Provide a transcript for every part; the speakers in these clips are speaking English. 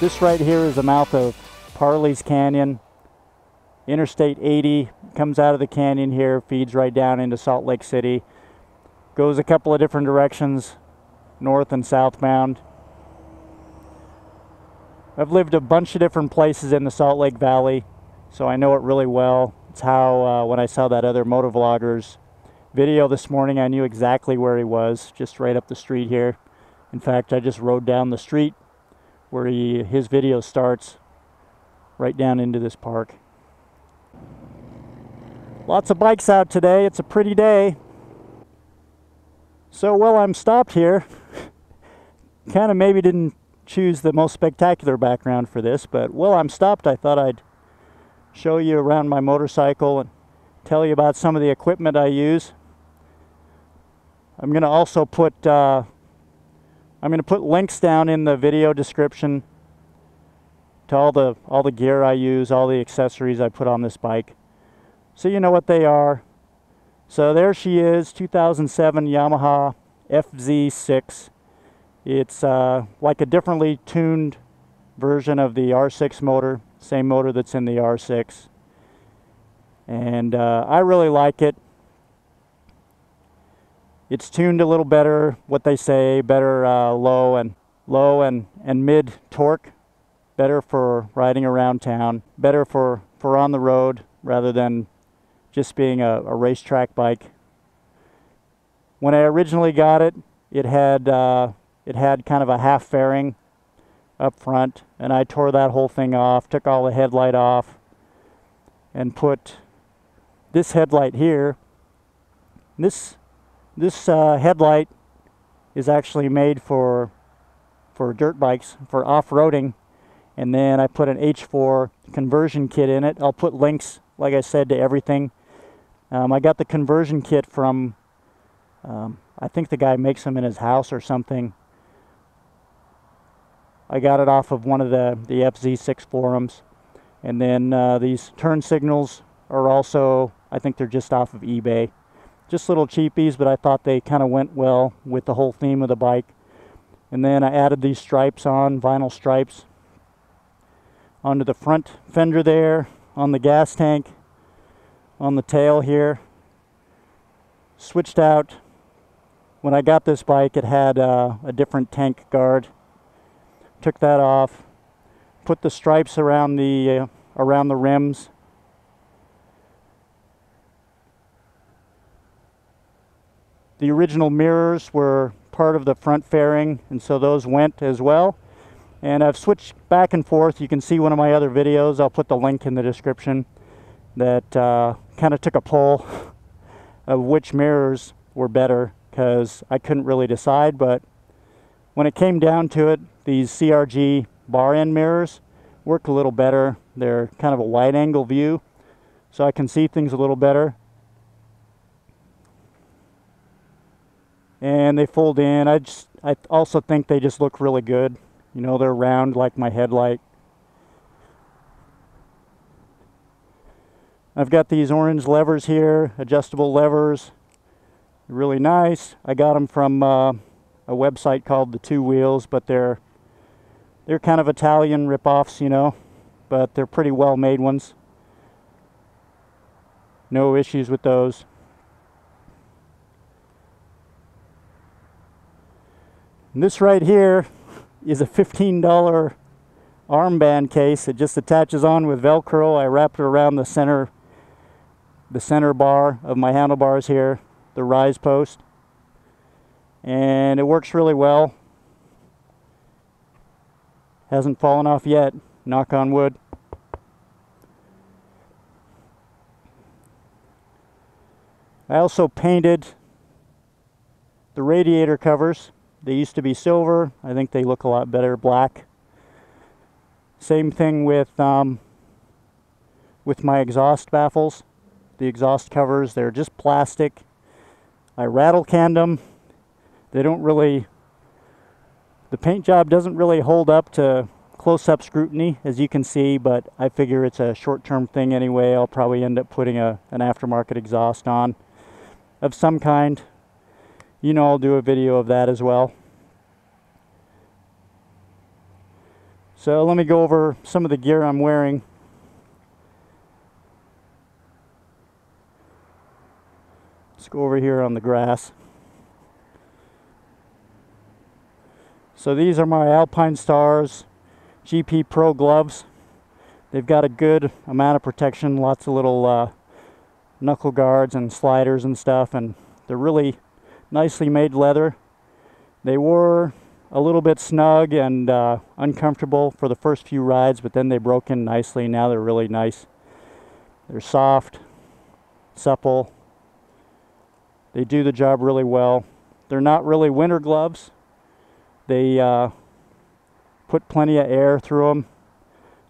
This right here is the mouth of Parley's Canyon. Interstate 80 comes out of the canyon here, feeds right down into Salt Lake City. Goes a couple of different directions, north and southbound. I've lived a bunch of different places in the Salt Lake Valley, so I know it really well. It's how when I saw that other motovlogger's video this morning, I knew exactly where he was, just right up the street here. In fact, I just rode down the street where his video starts, right down into this park. Lots of bikes out today. It's a pretty day. So while I'm stopped here, kind of maybe didn't choose the most spectacular background for this, but while I'm stopped, I thought I'd show you around my motorcycle and tell you about some of the equipment I use. I'm going to also put links down in the video description to all the gear I use, all the accessories I put on this bike, so you know what they are. So there she is, 2007 Yamaha FZ6. It's like a differently tuned version of the R6 motor, same motor that's in the R6, and I really like it. It's tuned a little better, what they say, better low and mid torque, better for riding around town, better for on the road rather than just being a racetrack bike. When I originally got it, it had kind of a half fairing up front, and I tore that whole thing off, took all the headlight off, and put this headlight here. This headlight is actually made for dirt bikes, for off-roading, and then I put an H4 conversion kit in it. I'll put links, like I said, to everything. I got the conversion kit from, I think the guy makes them in his house or something. I got it off of one of the FZ6 forums. And then these turn signals are also, I think they're just off of eBay. Just little cheapies, but I thought they kind of went well with the whole theme of the bike. And then I added these stripes on, vinyl stripes, onto the front fender there, on the gas tank, on the tail here. Switched out, when I got this bike, it had a different tank guard. Took that off, put the stripes around the rims. The original mirrors were part of the front fairing, and so those went as well. And I've switched back and forth. You can see one of my other videos, I'll put the link in the description, that kind of took a poll of which mirrors were better, because I couldn't really decide. But when it came down to it, these CRG bar end mirrors work a little better. They're kind of a wide angle view, so I can see things a little better. And they fold in. I also think they just look really good. You know, they're round like my headlight. I've got these orange levers here, adjustable levers. Really nice. I got them from a website called The Two Wheels, but they're kind of Italian rip-offs, you know, but they're pretty well made ones. No issues with those. And this right here is a $15 armband case. It just attaches on with Velcro. I wrap it around the center the center bar of my handlebars here, the rise post, and it works really well. Hasn't fallen off yet, knock on wood. I also painted the radiator covers. They used to be silver. I think they look a lot better black. Same thing with my exhaust baffles. The exhaust covers, they're just plastic. I rattle canned them. They don't really, the paint job doesn't really hold up to close-up scrutiny, as you can see, but I figure it's a short-term thing anyway. I'll probably end up putting an aftermarket exhaust on of some kind. You know, I'll do a video of that as well. So let me go over some of the gear I'm wearing. Let's go over here on the grass. So these are my Alpine Stars GP Pro gloves. They've got a good amount of protection, lots of little knuckle guards and sliders and stuff, and they're really nicely made leather. They were a little bit snug and uncomfortable for the first few rides, but then they broke in nicely. Now they're really nice. They're soft, supple. They do the job really well. They're not really winter gloves. They put plenty of air through them,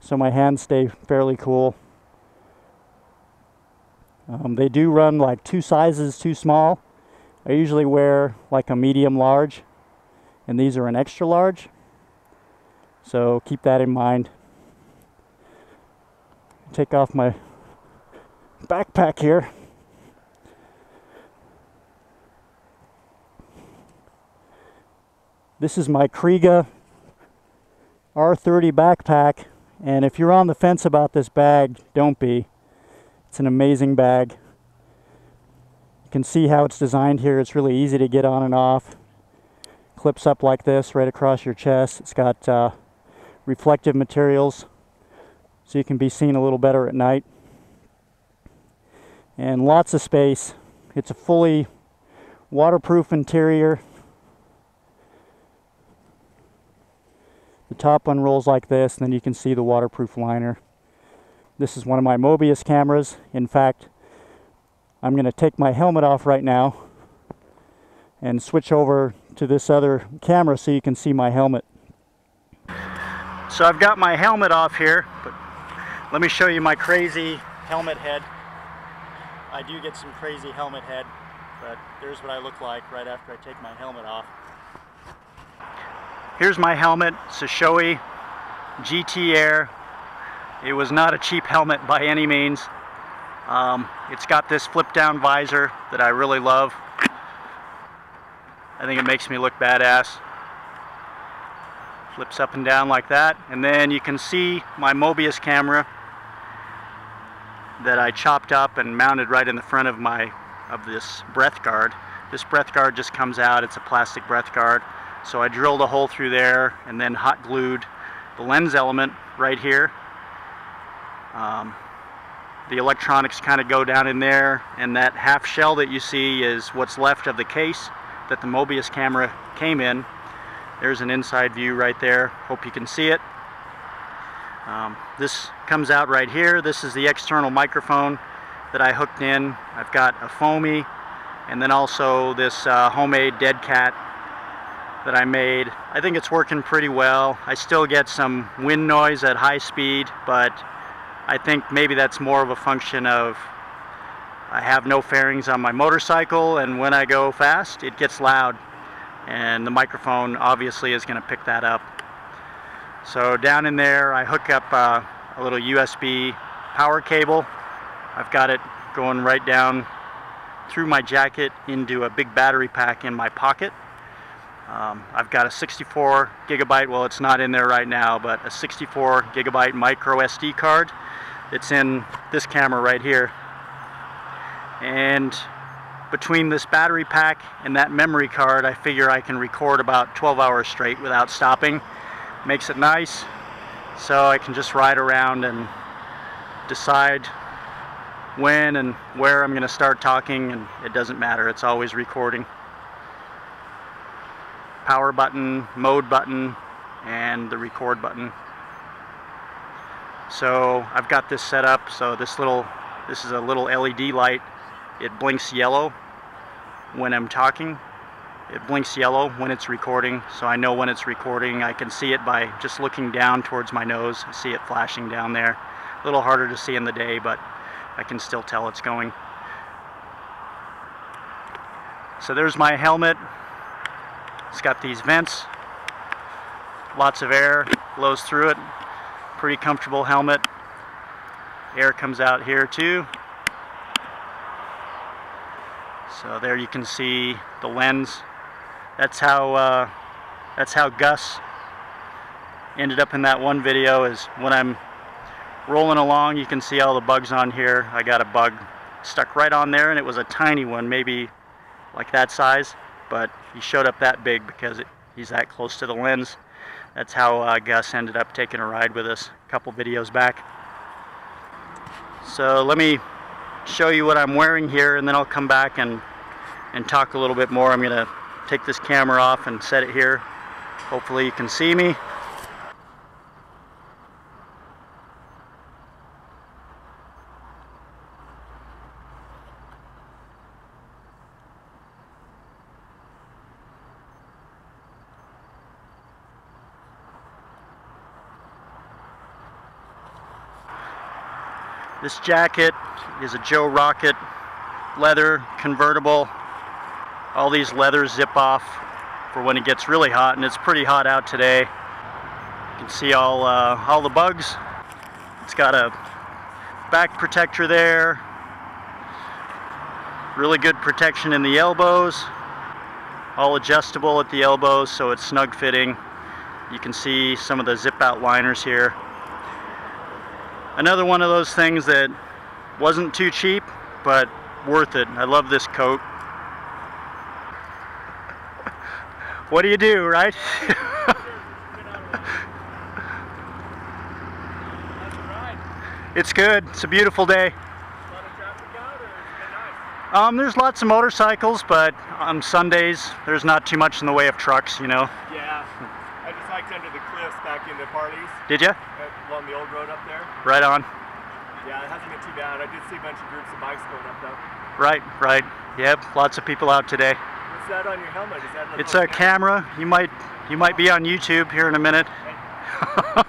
so my hands stay fairly cool. They do run like 2 sizes too small. I usually wear like a medium large, and these are an extra large, so keep that in mind. Take off my backpack here. This is my Kriega R30 backpack, and if you're on the fence about this bag, don't be. It's an amazing bag. You can see how it's designed here. It's really easy to get on and off. Clips up like this right across your chest. It's got reflective materials, so you can be seen a little better at night. And lots of space. It's a fully waterproof interior. The top unrolls like this, and then you can see the waterproof liner. This is one of my Mobius cameras. In fact, I'm going to take my helmet off right now and switch over to this other camera so you can see my helmet. So I've got my helmet off here, but let me show you my crazy helmet head. I do get some crazy helmet head, but there's what I look like right after I take my helmet off. Here's my helmet. It's a Shoei GT Air. It was not a cheap helmet by any means. It's got this flip down visor that I really love. I think it makes me look badass. Flips up and down like that, and then you can see my Mobius camera that I chopped up and mounted right in the front of this breath guard. This breath guard just comes out. It's a plastic breath guard. So I drilled a hole through there and then hot glued the lens element right here. The electronics kind of go down in there, and that half shell that you see is what's left of the case that the Mobius camera came in. There's an inside view right there. Hope you can see it. This comes out right here. This is the external microphone that I hooked in. I've got a foamy, and then also this homemade dead cat that I made. I think it's working pretty well. I still get some wind noise at high speed, but I think maybe that's more of a function of I have no fairings on my motorcycle, and when I go fast it gets loud, and the microphone obviously is going to pick that up. So down in there I hook up a little USB power cable. I've got it going right down through my jacket into a big battery pack in my pocket. I've got a 64 gigabyte, well, it's not in there right now, but a 64 gigabyte micro SD card. It's in this camera right here. And between this battery pack and that memory card, I figure I can record about 12 hours straight without stopping. Makes it nice, so I can just ride around and decide when and where I'm going to start talking, and it doesn't matter, it's always recording. Power button, mode button, and the record button. So I've got this set up so this is a little LED light. It blinks yellow when I'm talking. It blinks yellow when it's recording, so I know when it's recording. I can see it by just looking down towards my nose. I see it flashing down there. A little harder to see in the day, but I can still tell it's going. So there's my helmet. It's got these vents. Lots of air blows through it. Pretty comfortable helmet. Air comes out here too. So there you can see the lens. That's how Gus ended up in that one video, is when I'm rolling along, you can see all the bugs on here. I got a bug stuck right on there, and it was a tiny one, maybe like that size, but he showed up that big because he's that close to the lens. That's how Gus ended up taking a ride with us a couple videos back. So let me show you what I'm wearing here, and then I'll come back and talk a little bit more. I'm gonna take this camera off and set it here. Hopefully you can see me. This jacket is a Joe Rocket leather convertible. All these leathers zip off for when it gets really hot, and it's pretty hot out today. You can see all the bugs. It's got a back protector there. Really good protection in the elbows. All adjustable at the elbows, so it's snug fitting. You can see some of the zip out liners here. Another one of those things that wasn't too cheap, but worth it. I love this coat. What do you do, right? It's good. It's a beautiful day. There's lots of motorcycles, but on Sundays there's not too much in the way of trucks, you know. Yeah, I just hiked under the cliffs back into parties. Did you? Along the old road up there. Right on. Yeah, it hasn't been too bad. I did see a bunch of groups of bikes going up though. Right. Yep, lots of people out today. What's that on your helmet? Is that it's a camera. You might be on YouTube here in a minute. It's a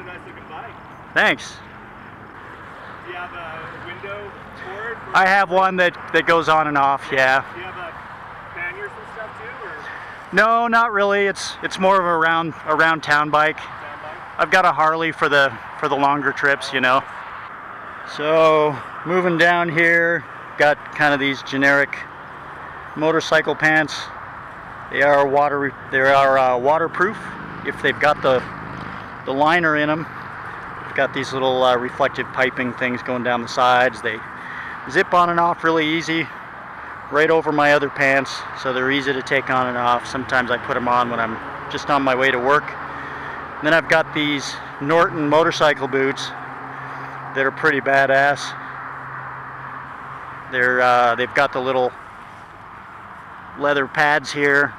nice looking bike. Thanks. Do you have a window cord? I have one that goes on and off, yeah. Do you have a panniers and stuff too? Or? No, not really. It's more of a round town bike. I've got a Harley for the longer trips, you know. So moving down here, got kind of these generic motorcycle pants. They are waterproof if they've got the liner in them. They've got these little reflective piping things going down the sides. They zip on and off really easy, right over my other pants, so they're easy to take on and off. Sometimes I put them on when I'm just on my way to work. And then I've got these Norton motorcycle boots that are pretty badass. They've got the little leather pads here,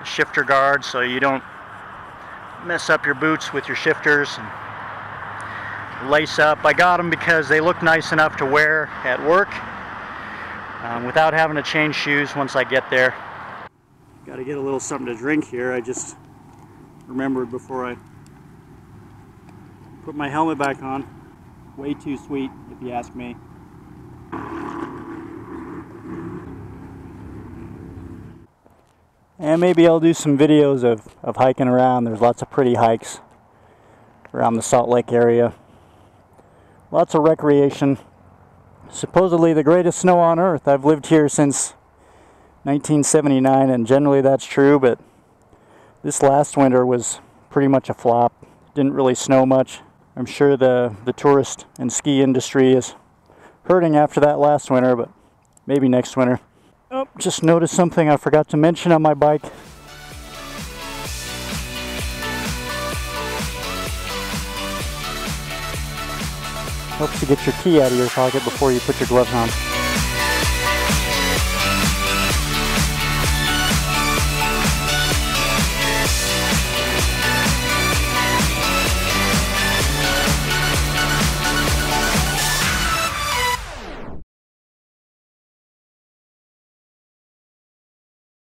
shifter guards, so you don't mess up your boots with your shifters. And lace up. I got them because they look nice enough to wear at work without having to change shoes once I get there. Got to get a little something to drink here. I just remembered before I put my helmet back on. Way too sweet, if you ask me. And maybe I'll do some videos of hiking around. There's lots of pretty hikes around the Salt Lake area. Lots of recreation. Supposedly the greatest snow on earth. I've lived here since 1979, and generally that's true, but this last winter was pretty much a flop. Didn't really snow much. I'm sure the tourist and ski industry is hurting after that last winter, but maybe next winter. Oh, just noticed something I forgot to mention on my bike. Helps to get your key out of your pocket before you put your gloves on.